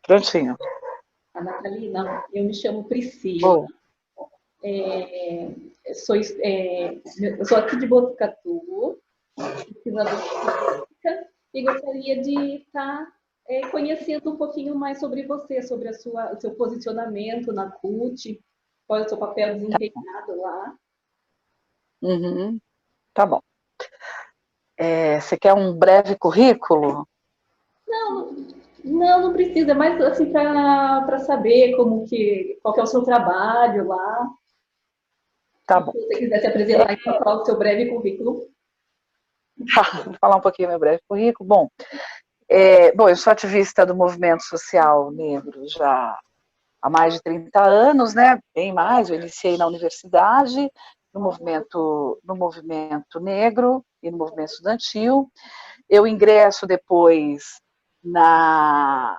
Prontinho. A Natalina, eu me chamo Priscila. Bom. Eu sou aqui de Botucatu, pesquisadora política, e gostaria de estar conhecendo um pouquinho mais sobre você, sobre o seu posicionamento na CUT, qual é o seu papel desempenhado lá. Uhum. Tá bom. Você quer um breve currículo? Não precisa, mas assim, para saber qual que é o seu trabalho lá. Tá Se bom. você quiser se apresentar e falar o seu breve currículo. Vou falar um pouquinho do meu breve currículo. Bom, eu sou ativista do movimento social negro já há mais de 30 anos, né? Bem mais, eu iniciei na universidade, no movimento negro e no movimento estudantil. Eu ingresso depois na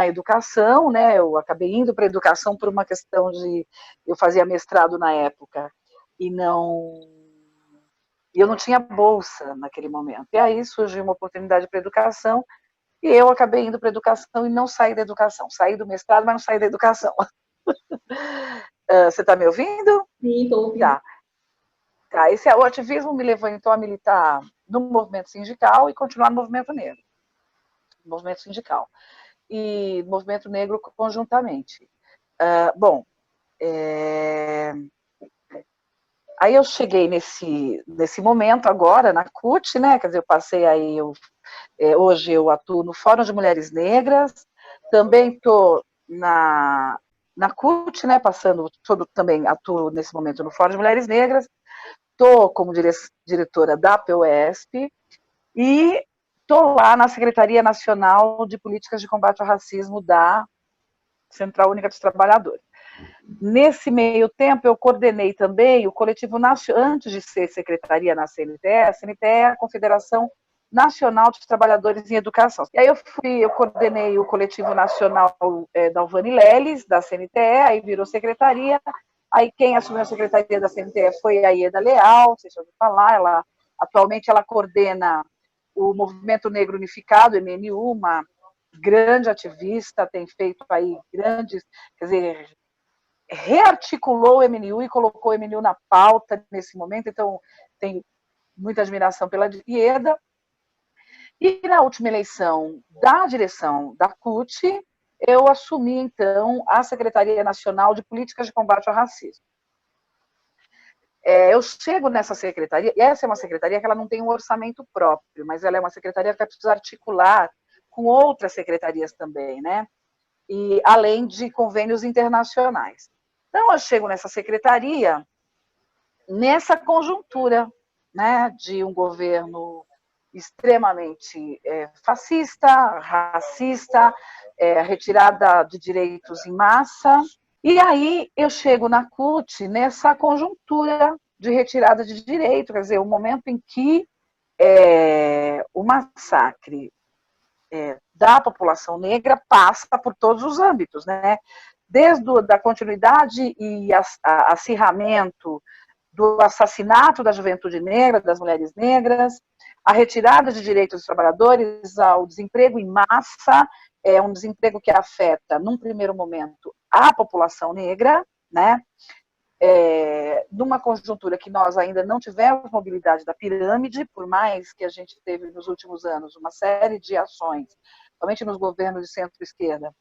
educação, né? Eu acabei indo para a educação por uma questão de... Eu fazia mestrado na época e eu não tinha bolsa naquele momento. E aí surgiu uma oportunidade para a educação e eu acabei indo para a educação e não saí da educação. Saí do mestrado, mas não saí da educação. Você está me ouvindo? Sim, estou ouvindo. Tá. O ativismo me levou, então, a militar no movimento sindical e continuar no movimento negro. No movimento sindical. E no movimento negro conjuntamente. Aí eu cheguei nesse momento agora, na CUT, né? Quer dizer, eu passei aí, hoje eu atuo no Fórum de Mulheres Negras, também estou na CUT, né? Também atuo nesse momento no Fórum de Mulheres Negras, estou como diretora da PUESP e estou lá na Secretaria Nacional de Políticas de Combate ao Racismo da Central Única dos Trabalhadores. Nesse meio tempo, eu coordenei também o coletivo nacional, antes de ser secretaria na CNTE, a CNTE é a Confederação Nacional dos Trabalhadores em Educação. E aí eu coordenei o coletivo nacional da Alvane Leles, da CNTE, aí virou secretaria, aí quem assumiu a secretaria da CNTE foi a Ieda Leal, vocês já ouviram falar, atualmente ela coordena o Movimento Negro Unificado, MNU, uma grande ativista, tem feito aí grandes, quer dizer, rearticulou o MNU e colocou o MNU na pauta nesse momento, então tenho muita admiração pela Ieda. E na última eleição da direção da CUT, eu assumi, então, a Secretaria Nacional de Políticas de Combate ao Racismo. Eu chego nessa secretaria, e essa é uma secretaria que ela não tem um orçamento próprio, mas ela é uma secretaria que precisa articular com outras secretarias também, né? E além de convênios internacionais. Então, eu chego nessa secretaria nessa conjuntura, né, de um governo extremamente fascista, racista, retirada de direitos em massa. E aí eu chego na CUT nessa conjuntura de retirada de direito, quer dizer, o momento em que o massacre da população negra passa por todos os âmbitos, né? Desde a continuidade e acirramento do assassinato da juventude negra, das mulheres negras, a retirada de direitos dos trabalhadores, ao desemprego em massa, um desemprego que afeta, num primeiro momento, a população negra, né? Numa conjuntura que nós ainda não tivemos mobilidade da pirâmide, por mais que a gente teve nos últimos anos uma série de ações, somente nos governos de centro-esquerda,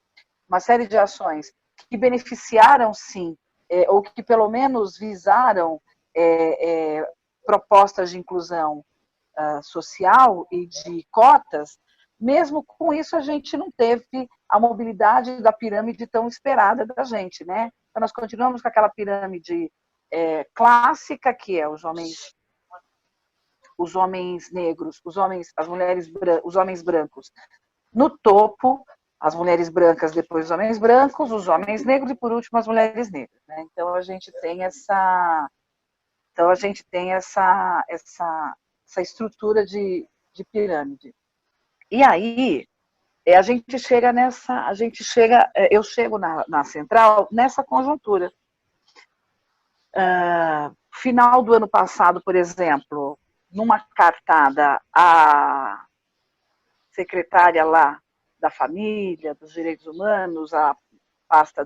uma série de ações que beneficiaram, sim, ou que pelo menos visaram propostas de inclusão social e de cotas, mesmo com isso a gente não teve a mobilidade da pirâmide tão esperada da gente, né? Então nós continuamos com aquela pirâmide clássica, que é os homens negros, os homens brancos no topo, as mulheres brancas depois os homens brancos, os homens negros e por último as mulheres negras, né? Então a gente tem essa estrutura de pirâmide. E aí eu chego na central nessa conjuntura. Final do ano passado, por exemplo, numa cartada, a secretária lá da família, dos direitos humanos, a pasta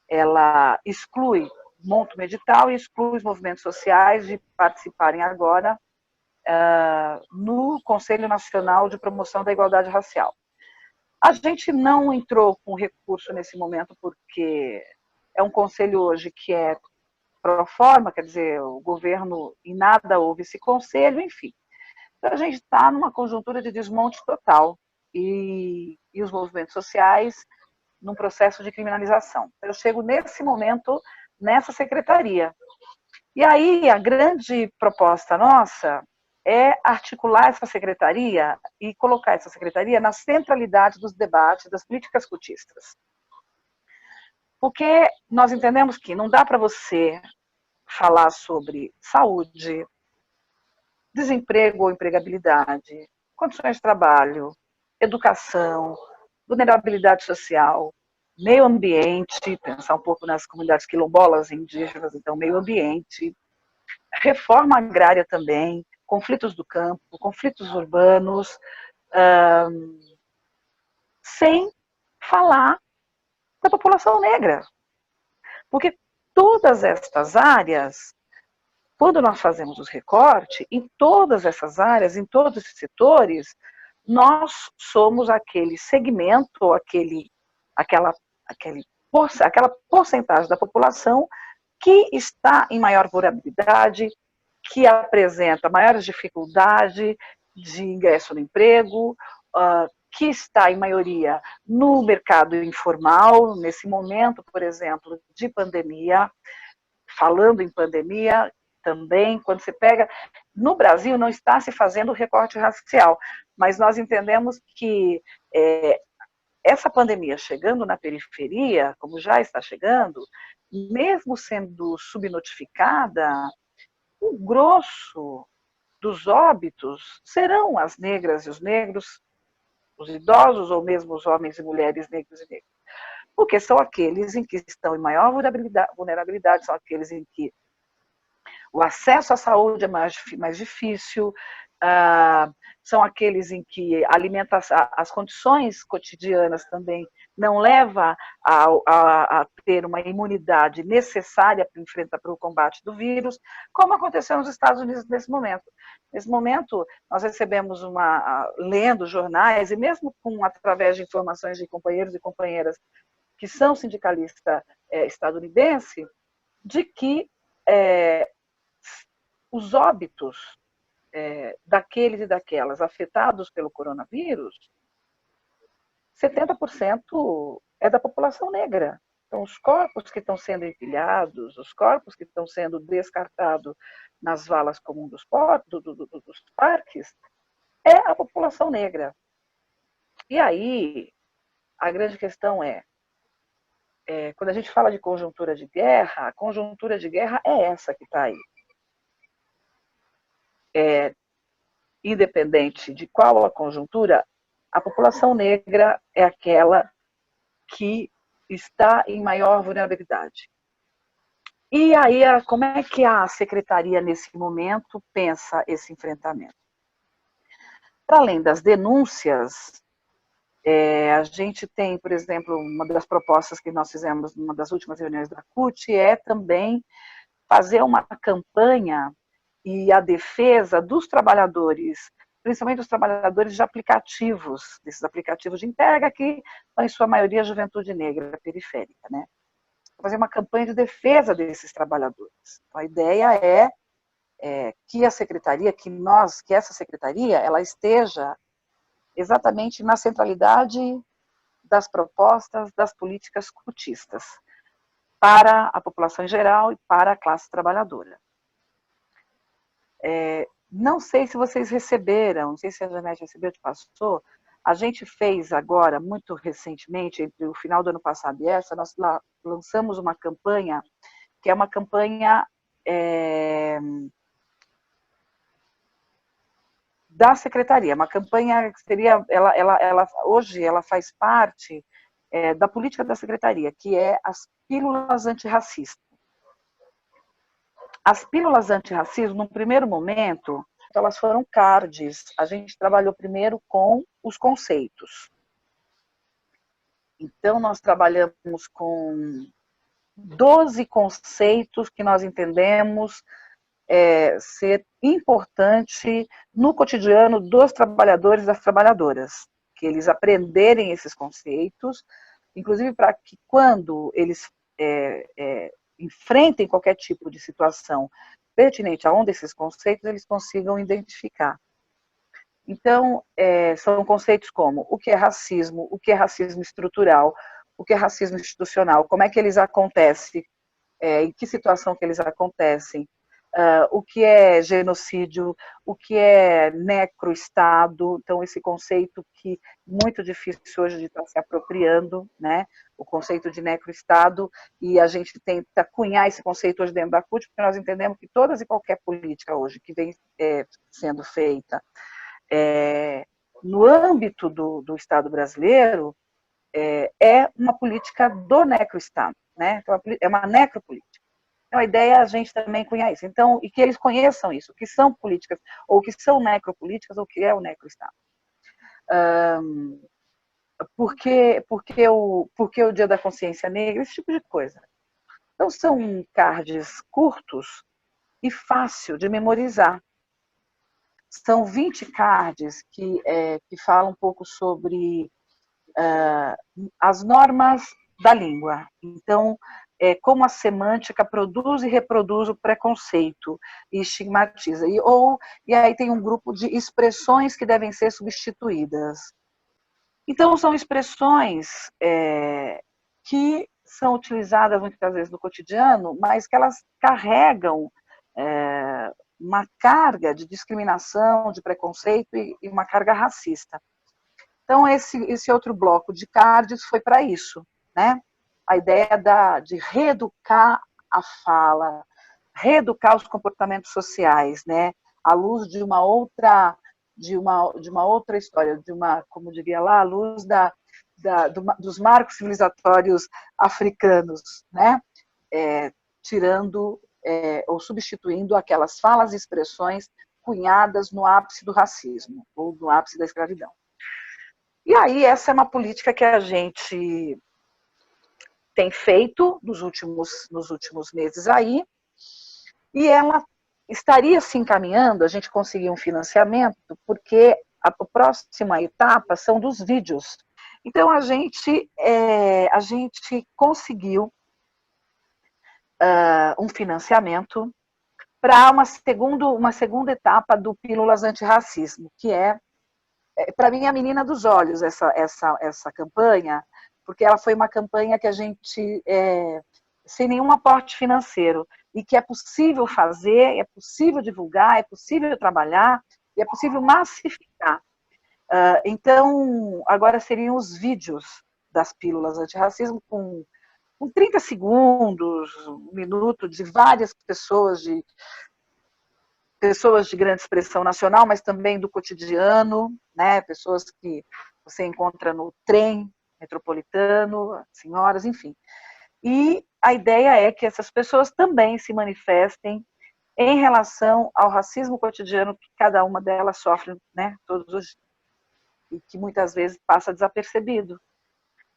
ela exclui, monta um edital e exclui os movimentos sociais de participarem agora no Conselho Nacional de Promoção da Igualdade Racial. A gente não entrou com recurso nesse momento porque é um conselho hoje que é pro forma, quer dizer, o governo em nada houve esse conselho, enfim. Então, a gente está numa conjuntura de desmonte total e os movimentos sociais num processo de criminalização. Eu chego nesse momento nessa secretaria. E aí, a grande proposta nossa é articular essa secretaria e colocar essa secretaria na centralidade dos debates das políticas cotistas. Porque nós entendemos que não dá para você falar sobre saúde, desemprego ou empregabilidade, condições de trabalho, educação, vulnerabilidade social, meio ambiente, pensar um pouco nas comunidades quilombolas e indígenas, então meio ambiente, reforma agrária também, conflitos do campo, conflitos urbanos, sem falar da população negra. Porque todas estas áreas, quando nós fazemos os recortes, em todas essas áreas, em todos esses setores, nós somos aquele segmento, aquela porcentagem da população que está em maior vulnerabilidade, que apresenta maiores dificuldades de ingresso no emprego, que está, em maioria, no mercado informal, nesse momento, por exemplo, de pandemia. Falando em pandemia, também, quando você pega... No Brasil, não está se fazendo recorte racial, mas nós entendemos que essa pandemia chegando na periferia, como já está chegando, mesmo sendo subnotificada, o grosso dos óbitos serão as negras e os negros, os idosos ou mesmo os homens e mulheres negros e negras. Porque são aqueles em que estão em maior vulnerabilidade, são aqueles em que o acesso à saúde é mais difícil, são aqueles em que as condições cotidianas também não levam a ter uma imunidade necessária para enfrentar o combate do vírus, como aconteceu nos Estados Unidos nesse momento. Nesse momento, nós recebemos lendo jornais, e mesmo através de informações de companheiros e companheiras que são sindicalistas estadunidenses, de que os óbitos daqueles e daquelas afetados pelo coronavírus, 70% é da população negra. Então, os corpos que estão sendo empilhados, os corpos que estão sendo descartados nas valas comuns dos parques, é a população negra. E aí, a grande questão quando a gente fala de conjuntura de guerra, a conjuntura de guerra é essa que está aí. Independente de qual a conjuntura, a população negra é aquela que está em maior vulnerabilidade. E aí, como é que a secretaria, nesse momento, pensa esse enfrentamento? Para além das denúncias, a gente tem, por exemplo, uma das propostas que nós fizemos numa das últimas reuniões da CUT é também fazer uma campanha e a defesa dos trabalhadores, principalmente dos trabalhadores de aplicativos, desses aplicativos de entrega, que são, em sua maioria, a juventude negra periférica, né? Fazer uma campanha de defesa desses trabalhadores. Então, a ideia que a secretaria, que essa secretaria, ela esteja exatamente na centralidade das propostas das políticas cotistas para a população em geral e para a classe trabalhadora. Não sei se vocês receberam, não sei se a Janete recebeu, te passou, a gente fez agora, muito recentemente, entre o final do ano passado e essa, nós lançamos uma campanha, que é uma campanha da secretaria, uma campanha que seria, hoje ela faz parte da política da secretaria, que é as pílulas antirracistas. As pílulas antirracismo, no primeiro momento, elas foram cards. A gente trabalhou primeiro com os conceitos. Então, nós trabalhamos com 12 conceitos que nós entendemos ser importante no cotidiano dos trabalhadores e das trabalhadoras, que eles aprenderem esses conceitos, inclusive para que quando eles enfrentem qualquer tipo de situação pertinente a um desses conceitos, eles consigam identificar. Então, são conceitos como o que é racismo estrutural, o que é racismo institucional, como é que eles acontecem, em que situação que eles acontecem, o que é genocídio, o que é necroestado, então esse conceito que é muito difícil hoje de estar se apropriando, né, o conceito de necroestado, e a gente tenta cunhar esse conceito hoje dentro da CUT, porque nós entendemos que todas e qualquer política hoje que vem sendo feita no âmbito do Estado brasileiro é uma política do necroestado, né? Então, é uma necropolítica. Então, a ideia é a gente também cunhar isso. Então, e que eles conheçam isso, o que são políticas, ou o que são necropolíticas, ou o que é o necroestado. Porque o Dia da Consciência Negra, esse tipo de coisa. Então, são cards curtos e fácil de memorizar. São 20 cards que falam um pouco sobre as normas da língua. Então, como a semântica produz e reproduz o preconceito e estigmatiza. E aí tem um grupo de expressões que devem ser substituídas. Então, são expressões que são utilizadas muitas vezes no cotidiano, mas que elas carregam uma carga de discriminação, de preconceito e uma carga racista. Então, esse outro bloco de cards foi para isso, né? A ideia de reeducar a fala, reeducar os comportamentos sociais, né? À luz de uma outra história, como diria lá, à luz dos marcos civilizatórios africanos, né? Tirando ou substituindo aquelas falas e expressões cunhadas no ápice do racismo ou no ápice da escravidão. E aí, essa é uma política que a gente tem feito nos últimos meses aí, e ela estaria se encaminhando, a gente conseguir um financiamento, porque a próxima etapa são dos vídeos. Então, a gente conseguiu um financiamento para uma segunda etapa do Pílulas Antirracismo, que para mim, a menina dos olhos, essa campanha, porque ela foi uma campanha que a gente, sem nenhum aporte financeiro, e que é possível fazer, é possível divulgar, é possível trabalhar, e é possível massificar. Então, agora seriam os vídeos das pílulas antirracismo, com 30 segundos, 1 minuto, de várias pessoas de grande expressão nacional, mas também do cotidiano, né? Pessoas que você encontra no trem metropolitano, senhoras, enfim. E a ideia é que essas pessoas também se manifestem em relação ao racismo cotidiano que cada uma delas sofre, né, todos os dias, e que muitas vezes passa desapercebido.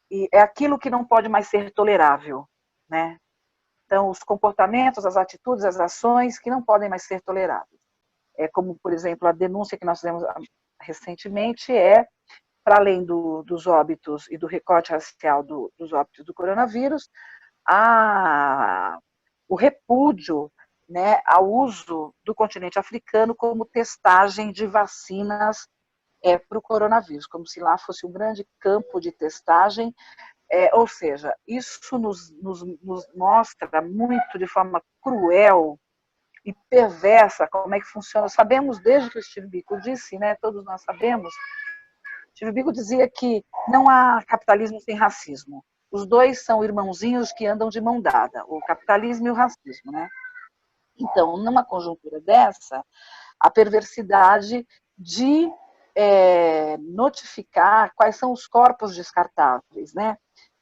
E é aquilo que não pode mais ser tolerável, né? Então, os comportamentos, as atitudes, as ações que não podem mais ser toleráveis. Como, por exemplo, a denúncia que nós fizemos recentemente para além dos óbitos e do recorte racial dos óbitos do coronavírus, o repúdio, né, ao uso do continente africano como testagem de vacinas para o coronavírus, como se lá fosse um grande campo de testagem. Ou seja, isso nos mostra muito de forma cruel e perversa como é que funciona. Sabemos desde que o Steve Biko disse, né, todos nós sabemos, Steve Biko dizia que não há capitalismo sem racismo. Os dois são irmãozinhos que andam de mão dada, o capitalismo e o racismo, né? Então, numa conjuntura dessa, a perversidade de notificar quais são os corpos descartáveis, né?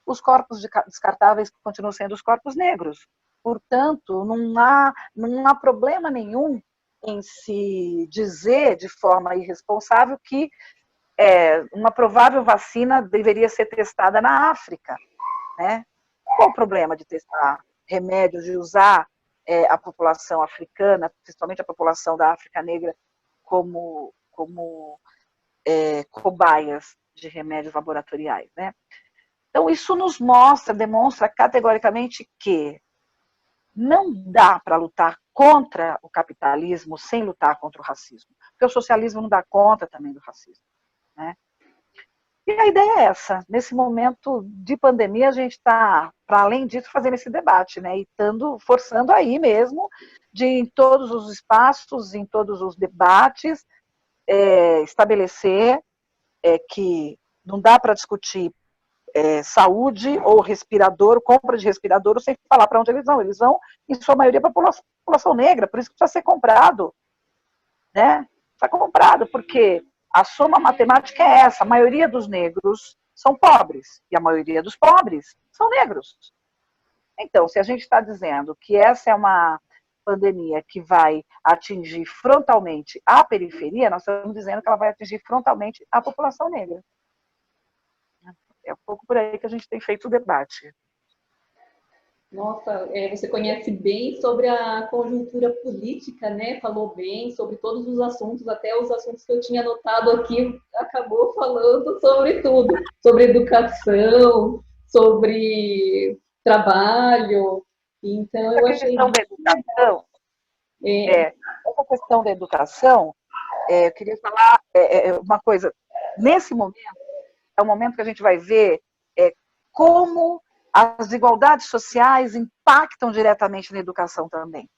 Os corpos descartáveis continuam sendo os corpos negros. Portanto, não há problema nenhum em se dizer de forma irresponsável que uma provável vacina deveria ser testada na África, né? Qual o problema de testar remédios, de usar a população africana, principalmente a população da África Negra, como cobaias de remédios laboratoriais, né? Então, isso nos demonstra categoricamente que não dá para lutar contra o capitalismo sem lutar contra o racismo, porque o socialismo não dá conta também do racismo, né? E a ideia é essa. Nesse momento de pandemia, a gente está, para além disso, fazendo esse debate, né? E forçando aí mesmo, em todos os espaços, em todos os debates, estabelecer que não dá para discutir saúde ou respirador, compra de respirador, sem falar para onde eles vão. Eles vão, em sua maioria, para a população negra, por isso que precisa ser comprado, né? Precisa ser comprado, porque a soma matemática é essa: a maioria dos negros são pobres, e a maioria dos pobres são negros. Então, se a gente está dizendo que essa é uma pandemia que vai atingir frontalmente a periferia, nós estamos dizendo que ela vai atingir frontalmente a população negra. É um pouco por aí que a gente tem feito o debate. Nossa, você conhece bem sobre a conjuntura política, né? Falou bem sobre todos os assuntos, até os assuntos que eu tinha anotado aqui, acabou falando sobre tudo, sobre educação, sobre trabalho. Então, eu achei... Essa questão da educação, eu queria falar uma coisa. Nesse momento, é o momento que a gente vai ver como as desigualdades sociais impactam diretamente na educação também.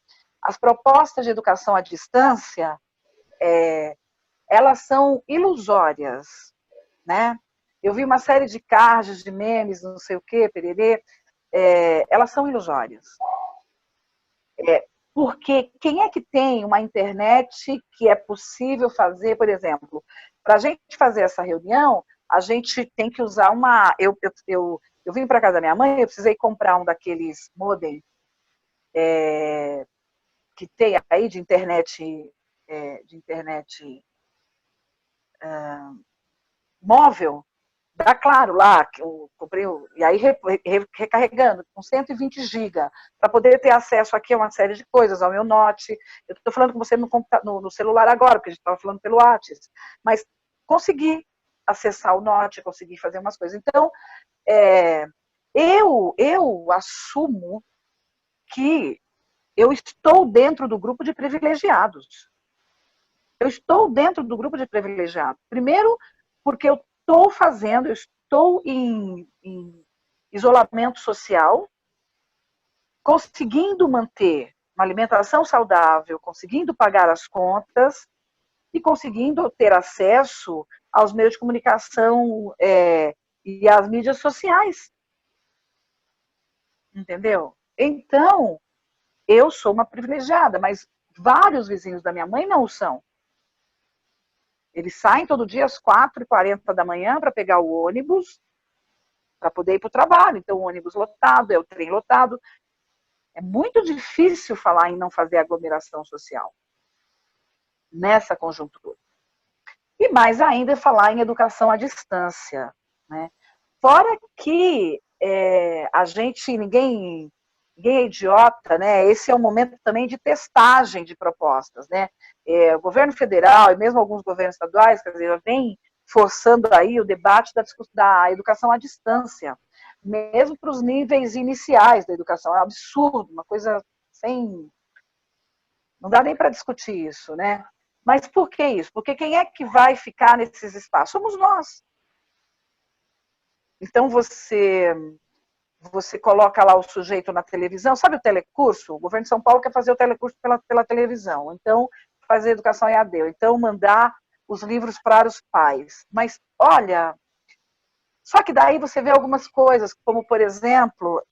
As propostas de educação à distância, elas são ilusórias, né? Eu vi uma série de cards, de memes, não sei o quê, pererê, elas são ilusórias. Porque quem é que tem uma internet que é possível fazer, por exemplo, para a gente fazer essa reunião, a gente tem que usar uma... Eu vim para casa da minha mãe, eu precisei comprar um daqueles modem que tem aí de internet móvel, da Claro lá, que eu comprei, e aí recarregando com 120 GB, para poder ter acesso aqui a uma série de coisas, ao meu Note. Eu estou falando com você no celular agora, porque a gente estava falando pelo WhatsApp, mas consegui acessar o Note, consegui fazer umas coisas. Então, eu assumo que eu estou dentro do grupo de privilegiados. Eu estou dentro do grupo de privilegiados. Primeiro, porque eu estou em isolamento social, conseguindo manter uma alimentação saudável, conseguindo pagar as contas e conseguindo ter acesso aos meios de comunicação e às mídias sociais. Entendeu? Então, eu sou uma privilegiada, mas vários vizinhos da minha mãe não o são. Eles saem todo dia às 4h40 da manhã para pegar o ônibus, para poder ir para o trabalho. Então, o ônibus lotado, o trem lotado. É muito difícil falar em não fazer aglomeração social nessa conjuntura. E mais ainda falar em educação à distância, né? Fora que ninguém é idiota, né? Esse é um momento também de testagem de propostas, né? O governo federal e mesmo alguns governos estaduais, quer dizer, vem forçando aí o debate da educação à distância, mesmo para os níveis iniciais da educação. É um absurdo, uma coisa sem... Não dá nem para discutir isso, né? Mas por que isso? Porque quem é que vai ficar nesses espaços? Somos nós. Então, você coloca lá o sujeito na televisão, sabe o telecurso? O governo de São Paulo quer fazer o telecurso pela televisão, então fazer educação EAD, então mandar os livros para os pais. Mas, olha, só que daí você vê algumas coisas, como, por exemplo,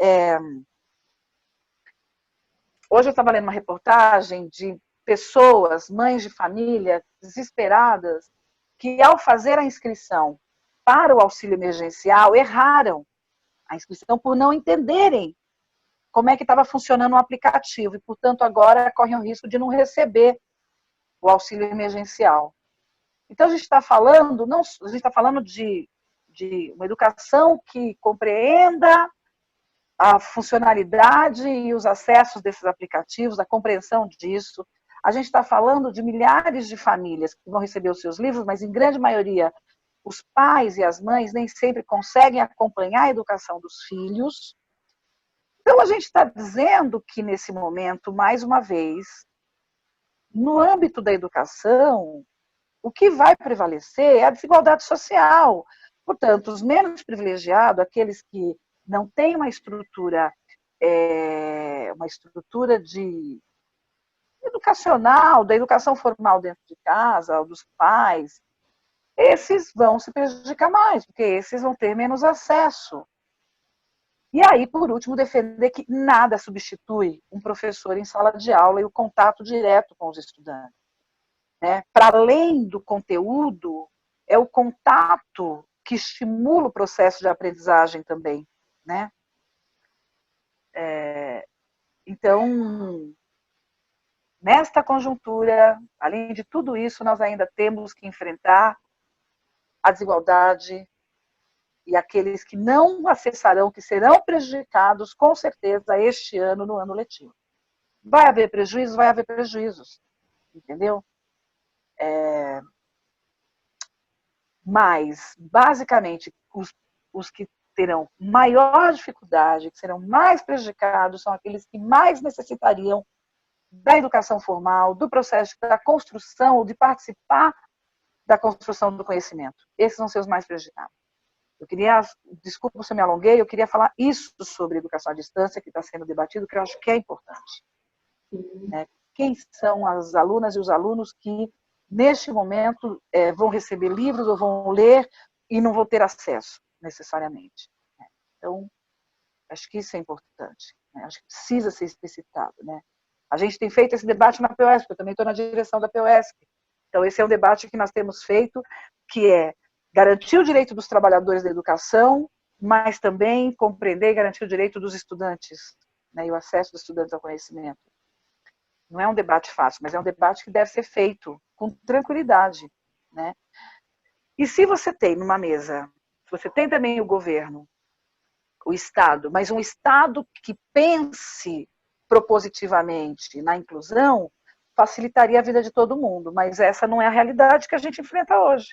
hoje eu estava lendo uma reportagem de pessoas, mães de família, desesperadas, que ao fazer a inscrição para o auxílio emergencial, erraram a inscrição por não entenderem como é que estava funcionando o aplicativo e, portanto, agora correm o risco de não receber o auxílio emergencial. Então, a gente está falando, não, a gente está falando de uma educação que compreenda a funcionalidade e os acessos desses aplicativos, a compreensão disso. A gente está falando de milhares de famílias que vão receber os seus livros, mas, em grande maioria, os pais e as mães nem sempre conseguem acompanhar a educação dos filhos. Então, a gente está dizendo que, nesse momento, mais uma vez, no âmbito da educação, o que vai prevalecer é a desigualdade social. Portanto, os menos privilegiados, aqueles que não têm uma estrutura de educacional, da educação formal dentro de casa, dos pais, esses vão se prejudicar mais, porque esses vão ter menos acesso. E aí, por último, defender que nada substitui um professor em sala de aula e o contato direto com os estudantes. Né? Para além do conteúdo, é o contato que estimula o processo de aprendizagem também. Né? Então, nesta conjuntura, além de tudo isso, nós ainda temos que enfrentar a desigualdade e aqueles que não acessarão, que serão prejudicados, com certeza, este ano, no ano letivo. Vai haver prejuízos? Vai haver prejuízos. Entendeu? Mas, basicamente, os que terão maior dificuldade, que serão mais prejudicados, são aqueles que mais necessitariam da educação formal, do processo da construção, ou de participar da construção do conhecimento. Esses vão ser os mais prejudicados. Eu queria, desculpa se eu me alonguei, eu queria falar isso sobre educação à distância, que está sendo debatido, que eu acho que é importante. Né? Quem são as alunas e os alunos que, neste momento, vão receber livros ou vão ler e não vão ter acesso, necessariamente. Então, acho que isso é importante. Né? Acho que precisa ser explicitado. Né? A gente tem feito esse debate na POESP, eu também estou na direção da POESP. Então, esse é um debate que nós temos feito, que é garantir o direito dos trabalhadores da educação, mas também compreender e garantir o direito dos estudantes, né, e o acesso dos estudantes ao conhecimento. Não é um debate fácil, mas é um debate que deve ser feito com tranquilidade. Né? E se você tem numa mesa, se você tem também o governo, o Estado, mas um Estado que pense propositivamente na inclusão, facilitaria a vida de todo mundo, mas essa não é a realidade que a gente enfrenta hoje.